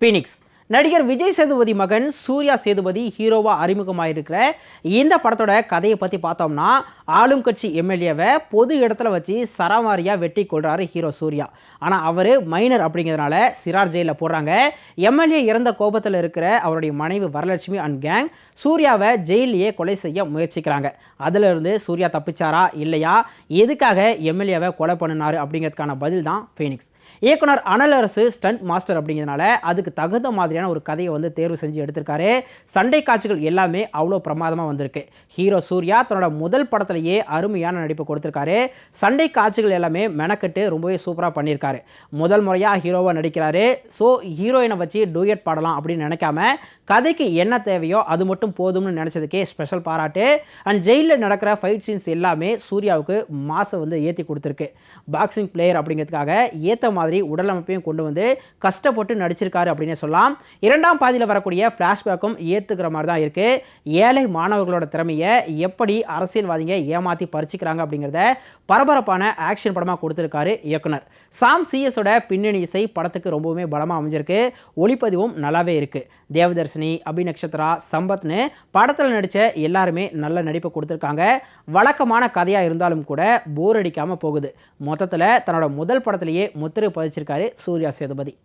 Phoenix நடிகர் விஜய் சேதுபதி மகன் சூர்யா சேதுபதி ஹீரோவா அறிமுகமாயிருக்கிற இந்த படத்தோட கதையை பற்றி பார்த்தோம்னா, ஆளும் கட்சி எம்எல்ஏவை பொது இடத்துல வச்சு சரமாரியாக வெட்டி கொள்றாரு ஹீரோ சூர்யா. ஆனால் அவர் மைனர் அப்படிங்கிறதுனால சிறார் ஜெயிலில் போடுறாங்க. எம்எல்ஏ இறந்த கோபத்தில் இருக்கிற அவருடைய மனைவி வரலட்சுமி அண்ட் கேங் சூர்யாவை ஜெயிலையே கொலை செய்ய முயற்சிக்கிறாங்க. அதிலிருந்து சூர்யா தப்பிச்சாரா இல்லையா, எதுக்காக எம்எல்ஏவை கொலை பண்ணினாரு அப்படிங்கிறதுக்கான பதில் தான் ஃபீனிக்ஸ். இயக்குனர் அனலரசு ஸ்டண்ட் மாஸ்டர் அப்படிங்கிறதுனால அதுக்கு தகுந்த மாதிரியான ஒரு கதையை தேர்வு செஞ்சு எடுத்திருக்காரு. சண்டை காட்சிகள் எல்லாமே அவ்வளோ பிரமாதமாக வந்திருக்கு. ஹீரோ சூர்யா தன்னோட முதல் படத்திலேயே அருமையான நடிப்பு கொடுத்துருக்காரு. சண்டை காட்சிகள் எல்லாமே மெனக்கட்டு ரொம்பவே சூப்பராக பண்ணியிருக்காரு. முதல் முறையாக ஹீரோவாக நடிக்கிறாரு. ஸோ ஹீரோயினை வச்சு டூயட் பாடலாம் அப்படின்னு நினைக்காம கதைக்கு என்ன தேவையோ அது மட்டும் போதும்னு நினச்சதுக்கே ஸ்பெஷல் பாராட்டு. அண்ட் ஜெயிலில் நடக்கிற ஃபைட் சீன்ஸ் எல்லாமே சூர்யாவுக்கு மாசை ஏற்றி கொடுத்துருக்கு. பாக்ஸிங் பிளேயர் அப்படிங்கிறதுக்காக ஏற்ற மாதிரி உடலமைப்பையும் கொண்டு கஷ்டப்பட்டு நடிச்சிருக்காரு அப்படின்னு சொல்லலாம். இரண்டாம் பாதியில் வரக்கூடிய ஃப்ளாஷ்பேக்கும் ஏற்றுக்கிற மாதிரி தான் இருக்கு. ஏழை மாணவர்களோட திறமையை எப்படி அரசியல்வாதிங்க ஏமாற்றி பறிச்சுக்கிறாங்க அப்படிங்கிறத பரபரப்பான ஆக்ஷன் படமாக கொடுத்துருக்காரு இயக்குனர் சாம் சிஎஸோட பின்னணி இசை படத்துக்கு ரொம்பவுமே பலமாக அமைஞ்சிருக்கு. ஒளிப்பதிவும் நல்லாவே இருக்கு. தேவதர்ஷினி, அபிநக்ஷத்ரா, சம்பத்னு படத்தில் நடித்த எல்லாருமே நல்ல நடிப்பை கொடுத்துருக்காங்க. வழக்கமான கதையாக இருந்தாலும் கூட போர் அடிக்காமல் போகுது. மொத்தத்தில் தன்னோட முதல் படத்திலேயே முத்திரை பதிச்சிருக்காரு சூர்யா சேதுபதி.